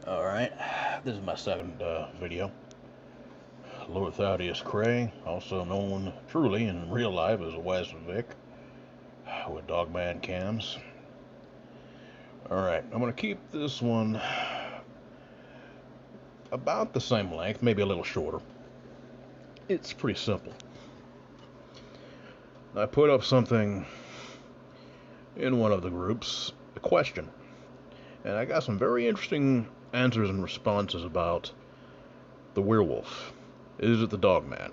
Alright, this is my second video. Lord Thaddeus Cray, also known truly in real life as West Vic, with Dogman Cams. Alright, I'm going to keep this one about the same length, maybe a little shorter. It's pretty simple. I put up something in one of the groups, a question, and I got some very interesting answers and responses about the werewolf. Is it the Dogman?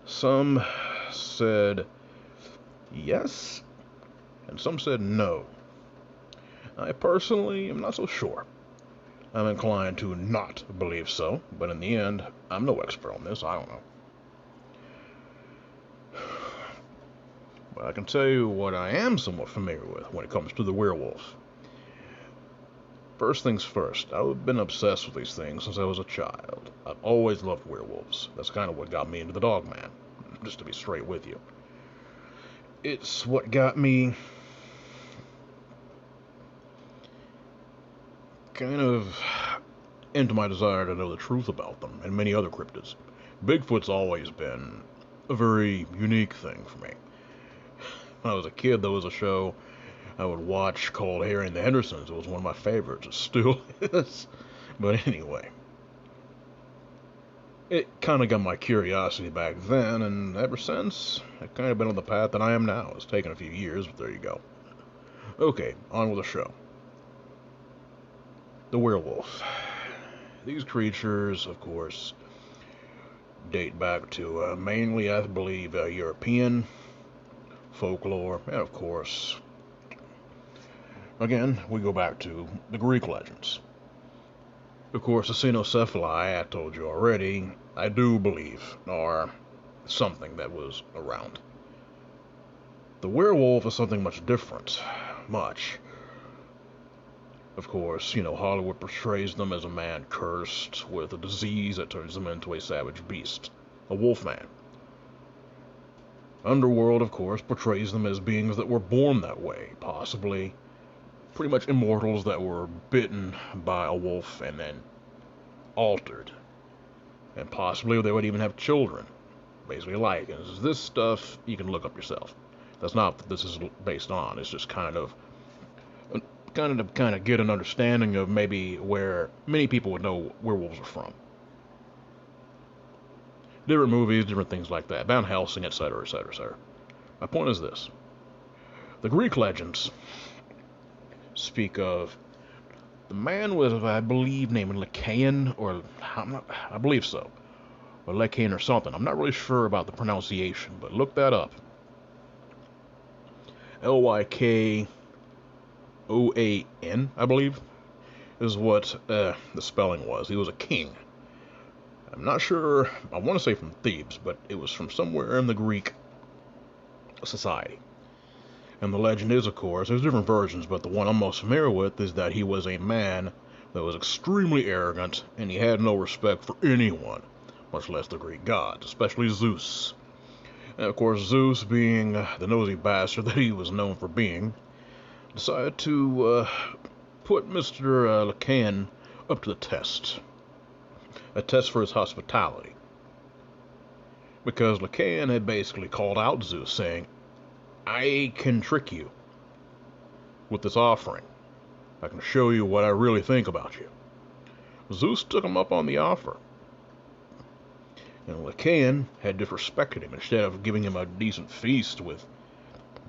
Some said yes, and some said no. I personally am not so sure. I'm inclined to not believe so, but in the end, I'm no expert on this. I don't know. But I can tell you what I am somewhat familiar with when it comes to the werewolf. First things first, I've been obsessed with these things since I was a child. I've always loved werewolves. That's kind of what got me into the Dogman, just to be straight with you. It's what got me kind of into my desire to know the truth about them and many other cryptids. Bigfoot's always been a very unique thing for me. When I was a kid, there was a show I would watch called Harry and the Hendersons. It was one of my favorites. It still is. But anyway, it kind of got my curiosity back then, and ever since, I've kind of been on the path that I am now. It's taken a few years, but there you go. Okay, on with the show. The werewolf. These creatures, of course, date back to mainly, I believe, European folklore, and of course, again, we go back to the Greek legends. Of course, the cynocephali, I told you already, I do believe are something that was around. The werewolf is something much different. Much. Of course, Hollywood portrays them as a man cursed with a disease that turns them into a savage beast, a wolfman. Underworld, of course, portrays them as beings that were born that way, possibly pretty much immortals that were bitten by a wolf and then altered. And possibly they would even have children, basically lycans. This stuff you can look up yourself. That's not what this is based on. It's just kind of get an understanding of maybe where many people would know werewolves are from. Different movies, different things like that. Van Helsing, etc., etc., etc. My point is this. The Greek legends speak of the man was, I believe, named Lycan, or I believe so, or Lycan or something. I'm not really sure about the pronunciation, but look that up. Lykoan, I believe, is what the spelling was. He was a king. I'm not sure, I want to say from Thebes, but it was from somewhere in the Greek society. And the legend is, of course, there's different versions, but the one I'm most familiar with is that he was a man that was extremely arrogant, and he had no respect for anyone, much less the Greek gods, especially Zeus. And of course, Zeus, being the nosy bastard that he was known for being, decided to put Mr. Lycan up to the test. A test for his hospitality. Because Lycan had basically called out Zeus, saying, I can trick you with this offering. I can show you what I really think about you. Zeus took him up on the offer. And Lycan had disrespected him. Instead of giving him a decent feast with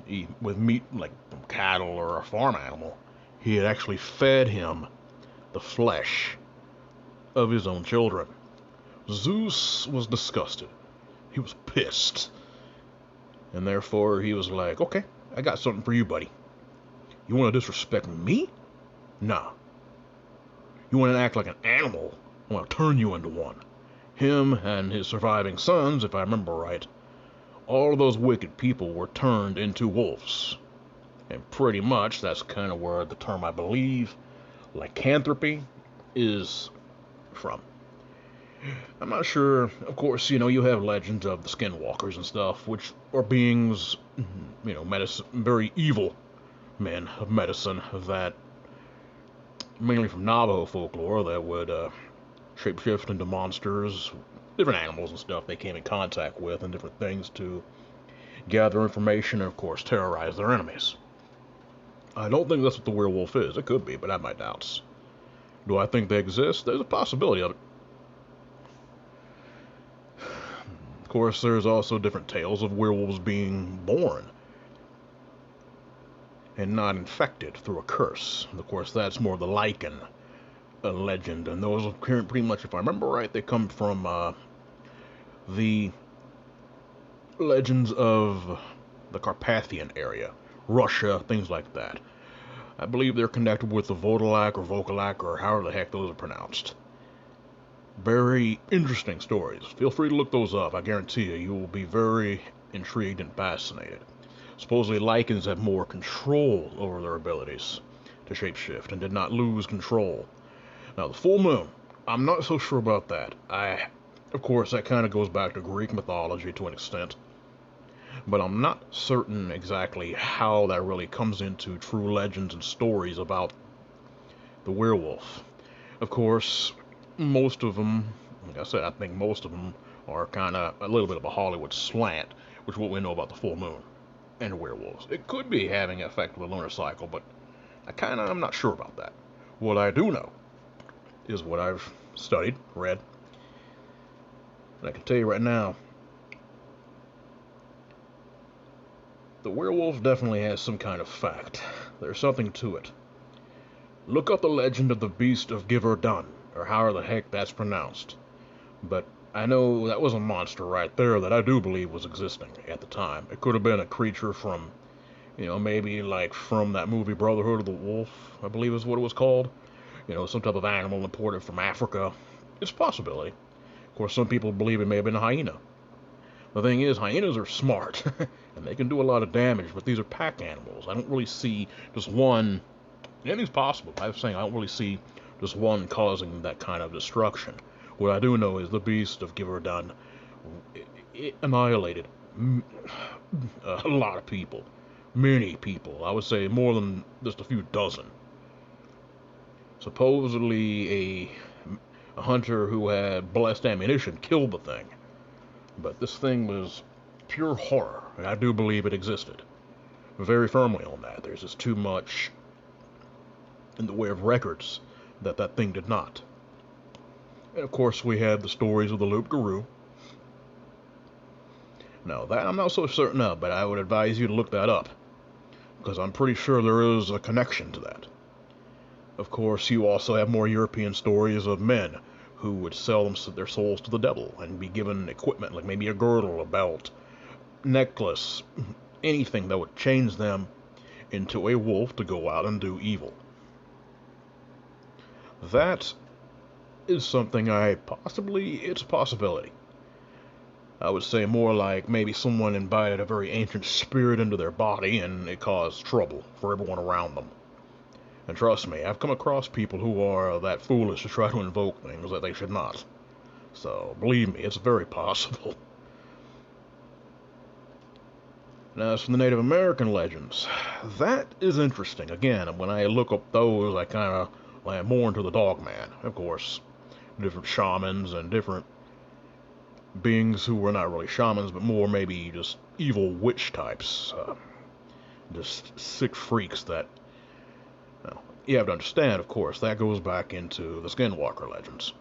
meat like from cattle or a farm animal, he had actually fed him the flesh of his own children. Zeus was disgusted. He was pissed. And therefore he was like, okay, I got something for you, buddy. You want to disrespect me? Nah. You want to act like an animal? I want to turn you into one. Him and his surviving sons, if I remember right, all of those wicked people were turned into wolves. And pretty much that's kind of where the term, I believe, lycanthropy is from. I'm not sure. Of course, you have legends of the skinwalkers and stuff, which are beings, medicine, very evil men of medicine that mainly from Navajo folklore, that would shapeshift into monsters, different animals and stuff they came in contact with, and different things to gather information and, of course, terrorize their enemies. I don't think that's what the werewolf is. It could be, but I have my doubts. Do I think they exist? There's a possibility of it. Of course, there's also different tales of werewolves being born and not infected through a curse. And of course, that's more the lycan legend, and those are pretty much, if I remember right, they come from the legends of the Carpathian area, Russia, things like that. I believe they're connected with the Vodalak or however the heck those are pronounced. Very interesting stories. Feel free to look those up. I guarantee you will be very intrigued and fascinated. Supposedly lycans have more control over their abilities to shapeshift and did not lose control. Now, the full moon, I'm not so sure about that. Of course, that kind of goes back to Greek mythology to an extent, but I'm not certain exactly how that really comes into true legends and stories about the werewolf. Of course, most of them, like I said, I think most of them are kind of a little bit of a Hollywood slant, which is what we know about the full moon and werewolves. It could be having an effect with the lunar cycle, but I'm not sure about that. What I do know is what I've studied, read, and I can tell you right now, the werewolf definitely has some kind of fact. There's something to it. Look up the legend of the beast of Giverdun, or however the heck that's pronounced. But I know that was a monster right there that I do believe was existing at the time. It could have been a creature from, maybe like from that movie Brotherhood of the Wolf, I believe is what it was called. Some type of animal imported from Africa. It's a possibility. Of course, some people believe it may have been a hyena. The thing is, hyenas are smart, and they can do a lot of damage, but these are pack animals. I don't really see just one. Anything's possible. I was saying I don't really see just one causing that kind of destruction. What I do know is the beast of Giverdun, it annihilated a lot of people. Many people. I would say more than just a few dozen. Supposedly a hunter who had blessed ammunition killed the thing. But this thing was pure horror, and I do believe it existed. Very firmly on that. There's just too much in the way of records that thing did not. And of course we had the stories of the loup-garou. Now that I'm not so certain of, but I would advise you to look that up, because I'm pretty sure there is a connection to that. Of course, you also have more European stories of men who would sell their souls to the devil and be given equipment like maybe a girdle, a belt, necklace, anything that would change them into a wolf to go out and do evil. That is something it's a possibility. I would say more like maybe someone invited a very ancient spirit into their body and it caused trouble for everyone around them. And trust me, I've come across people who are that foolish to try to invoke things that they should not. So, believe me, it's very possible. Now, as for the Native American legends, that is interesting. Again, when I look up those, I kind of land more into the Dogman. Of course, different shamans and different beings who were not really shamans, but more maybe just evil witch types. Just sick freaks that... Now, you have to understand, of course, that goes back into the Skinwalker legends.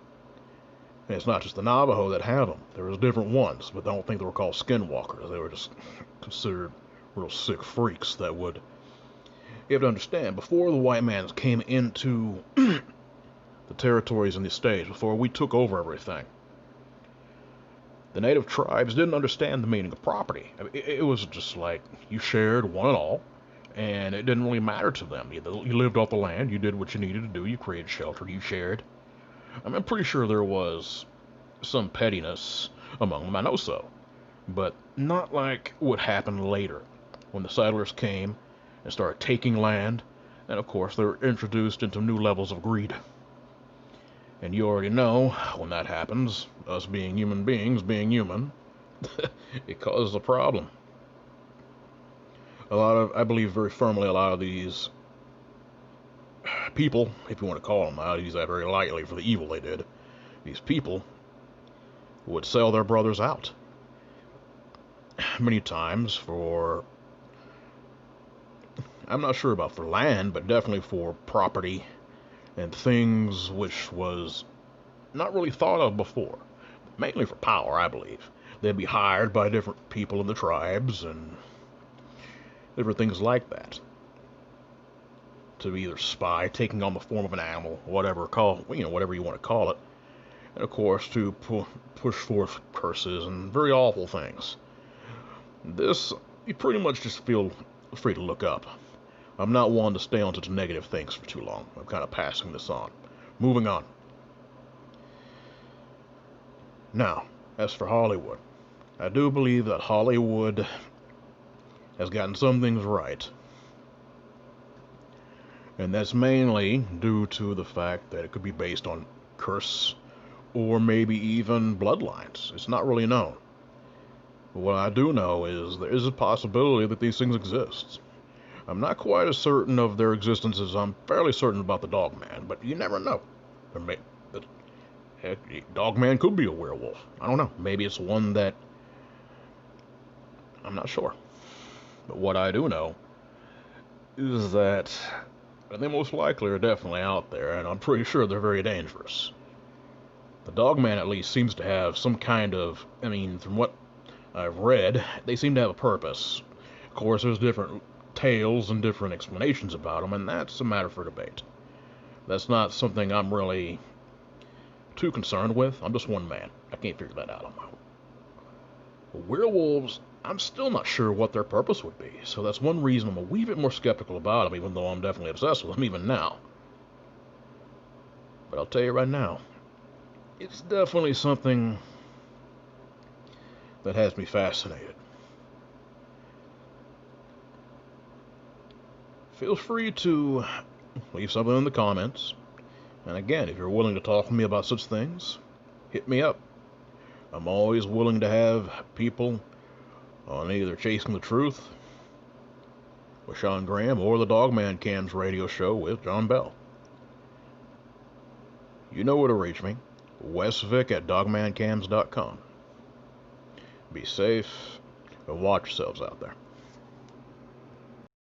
And it's not just the Navajo that have them. There was different ones, but I don't think they were called Skinwalkers. They were just considered real sick freaks that would... You have to understand, before the white man came into the territories in the states, before we took over everything, the native tribes didn't understand the meaning of property. I mean, it was just like you shared one and all, and it didn't really matter to them. You lived off the land, you did what you needed to do, you created shelter, you shared. I'm pretty sure there was some pettiness among them, I know so, but not like what happened later when the settlers came and started taking land, and of course they were introduced into new levels of greed. And you already know, when that happens, us being human beings, being human, it causes a problem. I believe very firmly a lot of these people, if you want to call them, I use that very lightly for the evil they did. These people would sell their brothers out many times for, I'm not sure about for land, but definitely for property and things which was not really thought of before. Mainly for power, I believe. They'd be hired by different people in the tribes and different things like that to either spy, taking on the form of an animal, whatever whatever you want to call it, and of course to push forth curses and very awful things. This you pretty much just feel free to look up. I'm not one to stay on such negative things for too long. I'm kind of passing this on. Moving on. Now, as for Hollywood, I do believe that Hollywood has gotten some things right. And that's mainly due to the fact that it could be based on curse or maybe even bloodlines. It's not really known. But what I do know is there is a possibility that these things exist. I'm not quite as certain of their existence as I'm fairly certain about the Dogman, but you never know. Heck, Dogman could be a werewolf. I don't know. Maybe it's one that I'm not sure. But what I do know is that they most likely are definitely out there, and I'm pretty sure they're very dangerous. The Dogman at least seems to have some kind of, from what I've read, they seem to have a purpose. Of course, there's different tales and different explanations about them, and that's a matter for debate. That's not something I'm really too concerned with. I'm just one man. I can't figure that out on my own. Werewolves, I'm still not sure what their purpose would be, so that's one reason I'm a wee bit more skeptical about them, even though I'm definitely obsessed with them even now. But I'll tell you right now, it's definitely something that has me fascinated. Feel free to leave something in the comments. And again, if you're willing to talk to me about such things, hit me up. I'm always willing to have people on either Chasing the Truth with Sean Graham or the Dogman Cams radio show with John Bell. You know where to reach me. wesvic@dogmancams.com. Be safe and watch yourselves out there.